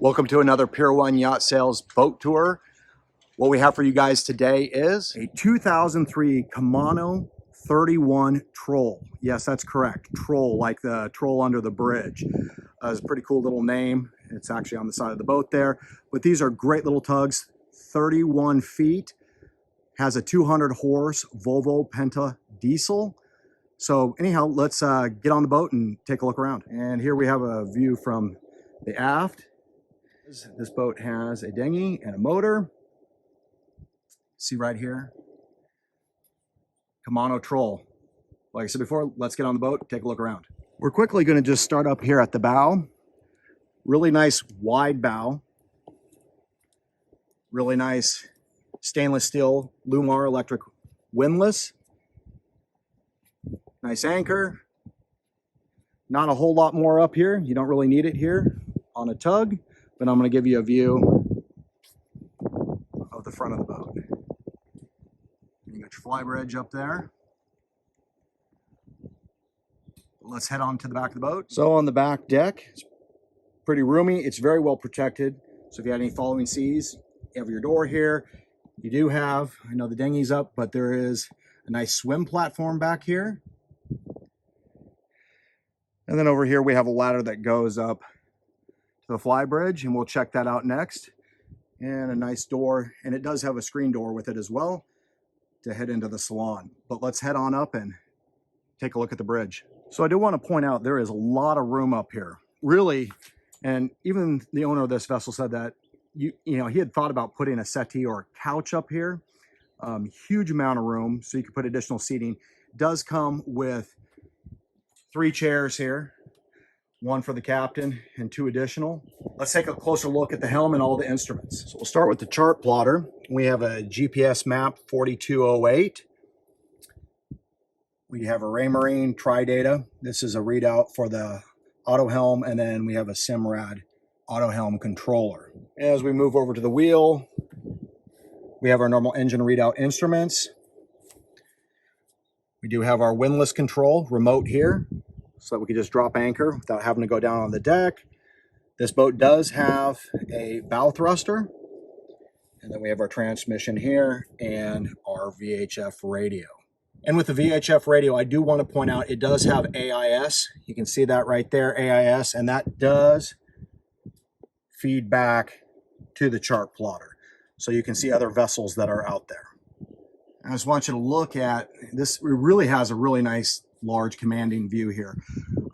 Welcome to another Pier 1 Yacht Sales boat tour. What we have for you guys today is a 2003 Camano 31 Troll. Yes, that's correct. Troll, like the troll under the bridge. It's a pretty cool little name. It's actually on the side of the boat there. But these are great little tugs, 31 feet. Has a 200 horse Volvo Penta diesel. So anyhow, let's get on the boat and take a look around. And here we have a view from the aft. This boat has a dinghy and a motor. See right here, Camano Troll. Like I said before, let's get on the boat, take a look around. We're quickly going to just start up here at the bow. Really nice wide bow. Really nice stainless steel Lumar electric windlass. Nice anchor. Not a whole lot more up here. You don't really need it here on a tug. But I'm going to give you a view of the front of the boat. You got your fly bridge up there. Let's head on to the back of the boat. So on the back deck, it's pretty roomy. It's very well protected. So if you had any following seas, you have your door here. You do have, I know the dinghy's up, but there is a nice swim platform back here. And then over here we have a ladder that goes up the fly bridge, and we'll check that out next. And a nice door, and it does have a screen door with it as well to head into the salon. But let's head on up and take a look at the bridge. So I do want to point out there is a lot of room up here, really. And even the owner of this vessel said that you know he had thought about putting a settee or a couch up here. Huge amount of room, so you could put additional seating. Does come with 3 chairs here. 1 for the captain and 2 additional. Let's take a closer look at the helm and all the instruments. So we'll start with the chart plotter. We have a GPS map 4208. We have a Raymarine Tri-Data. This is a readout for the auto helm, and then we have a Simrad auto helm controller. As we move over to the wheel, we have our normal engine readout instruments. We do have our windlass control remote here, so that we can just drop anchor without having to go down on the deck. This boat does have a bow thruster. And then we have our transmission here and our VHF radio. And with the VHF radio, I do want to point out it does have AIS. You can see that right there, AIS, and that does feed back to the chart plotter. So you can see other vessels that are out there. I just want you to look at this. It really has a really nice large commanding view here.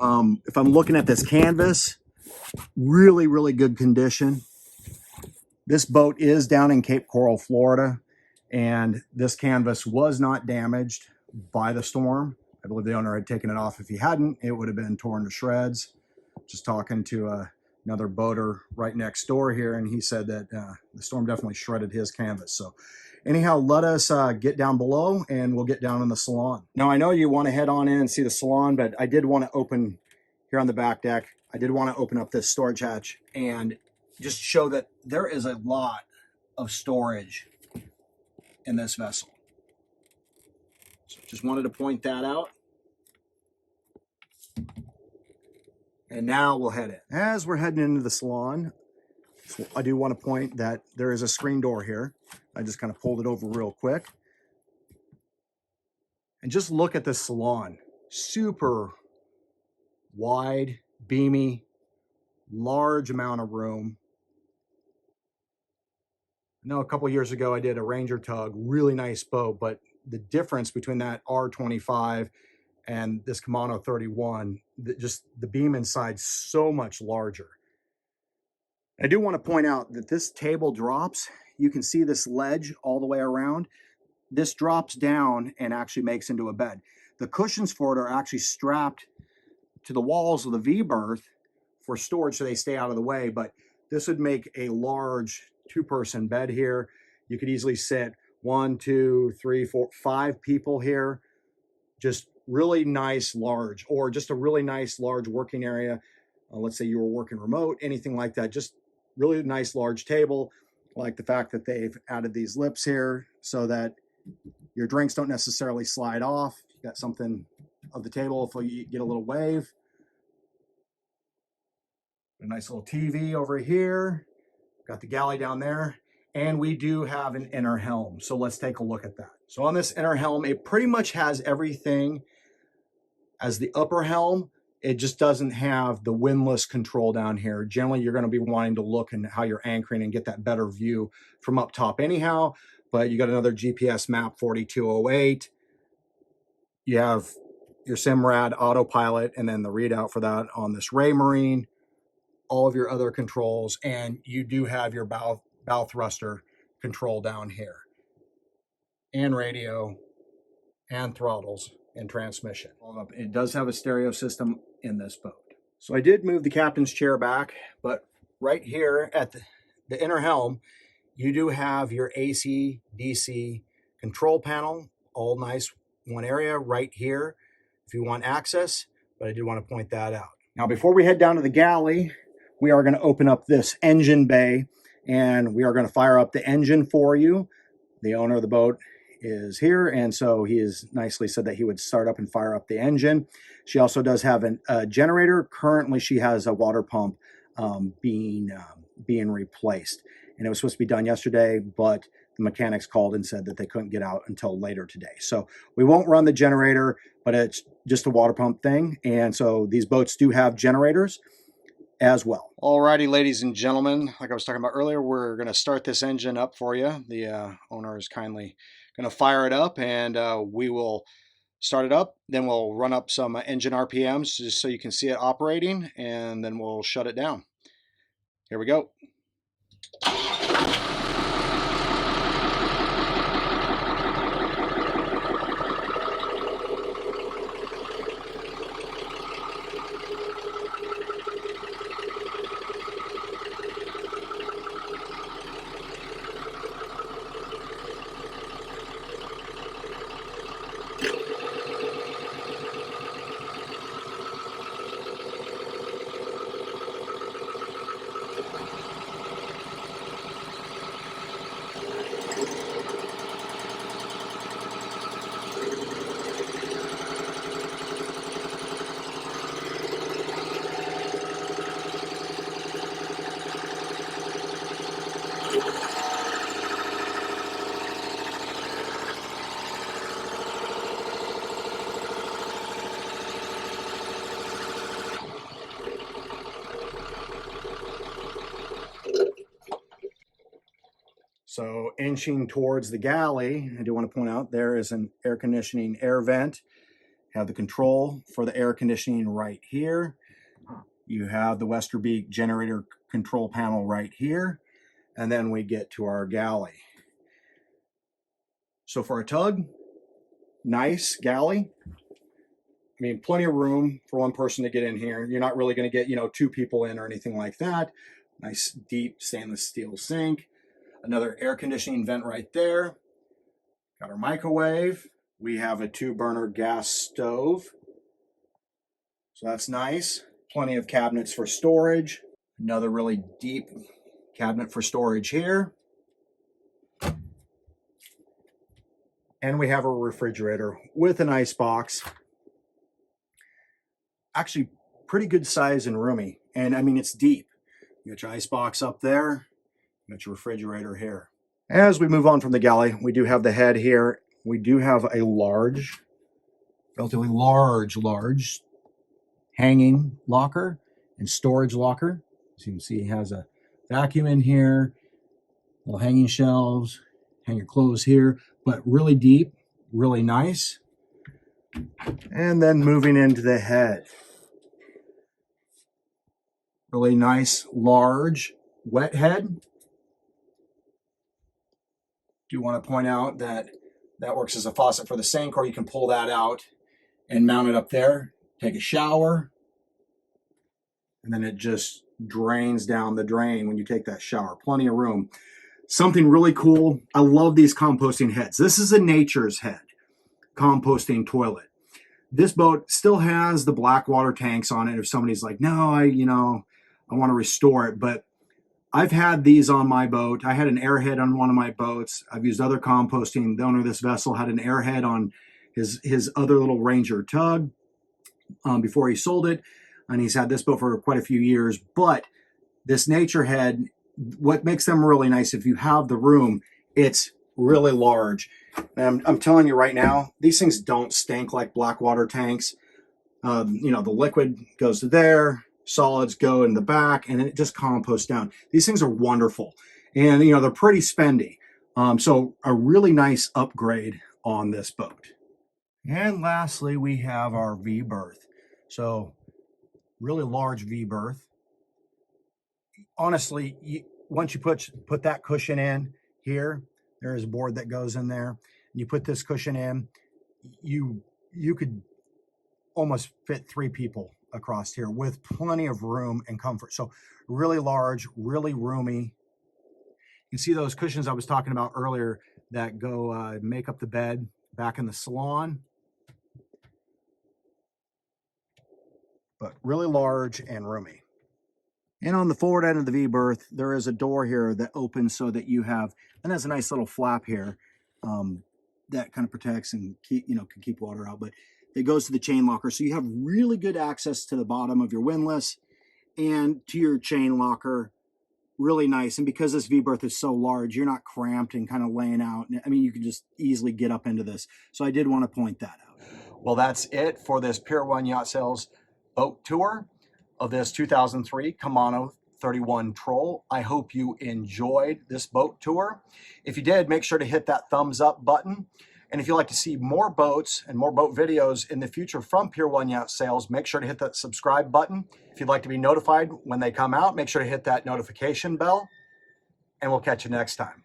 If I'm looking at this canvas, really good condition. This boat is down in Cape Coral, Florida, and this canvas was not damaged by the storm. I believe the owner had taken it off. If he hadn't, it would have been torn to shreds. Just talking to another boater right next door here, and he said that the storm definitely shredded his canvas. So anyhow, let us get down below and we'll get down in the salon. Now, I know you want to head on in and see the salon, but I did want to open here on the back deck. I did want to open up this storage hatch and just show that there is a lot of storage in this vessel. So just wanted to point that out. And now we'll head in. As we're heading into the salon, I do want to point that there is a screen door here. I just kind of pulled it over real quick. And just look at this salon. Super wide, beamy, large amount of room. I know a couple years ago I did a Ranger tug, really nice boat, but the difference between that R25 and this Camano 31, just the beam inside so much larger. I do want to point out that this table drops. You can see this ledge all the way around. This drops down and actually makes into a bed. The cushions for it are actually strapped to the walls of the V-berth for storage so they stay out of the way, but this would make a large 2-person bed here. You could easily sit 1, 2, 3, 4, 5 people here. Just really nice large, or just a really nice large working area. Let's say you were working remote, anything like that. Just really nice large table. I like the fact that they've added these lips here so that your drinks don't necessarily slide off. You got something of the table if you get a little wave. A nice little TV over here. Got the galley down there. And we do have an inner helm. So let's take a look at that. So on this inner helm, it pretty much has everything as the upper helm. It just doesn't have the windlass control down here. Generally, you're going to be wanting to look and how you're anchoring and get that better view from up top anyhow. But you got another GPS map 4208. You have your Simrad autopilot and then the readout for that on this Ray Marine. All of your other controls, and you do have your bow thruster control down here, and radio, and throttles, and transmission. It does have a stereo system in this boat. So I did move the captain's chair back, but right here at the inner helm, you do have your AC, DC control panel, all nice one area right here if you want access, but I did want to point that out. Now, before we head down to the galley, we are going to open up this engine bay and we are going to fire up the engine for you. The owner of the boat is here, and so he has nicely said that he would start up and fire up the engine. She also does have a generator. Currently, she has a water pump being replaced, and it was supposed to be done yesterday, but the mechanics called and said that they couldn't get out until later today. So we won't run the generator, but it's just a water pump thing, and so these boats do have generators as well. Alrighty, ladies and gentlemen, like I was talking about earlier, we're going to start this engine up for you. The owner is kindly going to fire it up, and we will start it up. Then we'll run up some engine RPMs just so you can see it operating, and then we'll shut it down. Here we go. So inching towards the galley, I do want to point out there is an air conditioning air vent. You have the control for the air conditioning right here. You have the Westerbeek generator control panel right here. And then we get to our galley. So for a tug, nice galley. I mean, plenty of room for one person to get in here. You're not really going to get, two people in or anything like that. Nice deep stainless steel sink. Another air conditioning vent right there. Got our microwave. We have a 2-burner gas stove. So that's nice. Plenty of cabinets for storage. Another really deep cabinet for storage here. And we have a refrigerator with an ice box. Actually, pretty good size and roomy. And I mean, it's deep. You got your ice box up there. You got your refrigerator here. As we move on from the galley, we do have the head here. We do have a relatively large hanging locker and storage locker. As you can see, it has a vacuum in here, little hanging shelves, hang your clothes here, but really deep, really nice. And then moving into the head. Really nice, large, wet head. Do want to point out that works as a faucet for the sink, or you can pull that out and mount it up there, take a shower, and then it just drains down the drain when you take that shower. Plenty of room. Something really cool. I love these composting heads. This is a Nature's Head composting toilet. This boat still has the black water tanks on it if somebody's like, no, I want to restore it. But I've had these on my boat. I had an airhead on one of my boats. I've used other composting. The owner of this vessel had an airhead on his other little Ranger tug before he sold it. and he's had this boat for quite a few years. But this Nature Head, what makes them really nice, if you have the room, it's really large. And I'm telling you right now, these things don't stink like Blackwater tanks. You know, the liquid goes to there, solids go in the back, and it just composts down. These things are wonderful, and you know, they're pretty spendy. So a really nice upgrade on this boat. And lastly, we have our V berth. So really large V berth. Honestly, once you put that cushion in here, there is a board that goes in there. And you put this cushion in, you could almost fit 3 people across here with plenty of room and comfort. So really large, really roomy. You can see those cushions I was talking about earlier that go make up the bed back in the Salon. But really large and roomy. And on the forward end of the V berth, there is a door here that opens so that you have, and has a nice little flap here that kind of protects and can keep water out, but it goes to the chain locker. So you have really good access to the bottom of your windlass and to your chain locker. Really nice. And because this V berth is so large, you're not cramped and kind of laying out. I mean, you can just easily get up into this. So I did want to point that out. Well, that's it for this Pier 1 Yacht Sales boat tour of this 2003 Camano 31 Troll. I hope you enjoyed this boat tour. If you did, make sure to hit that thumbs up button. And if you'd like to see more boats and more boat videos in the future from Pier 1 Yacht Sales, make sure to hit that subscribe button. If you'd like to be notified when they come out, make sure to hit that notification bell. And we'll catch you next time.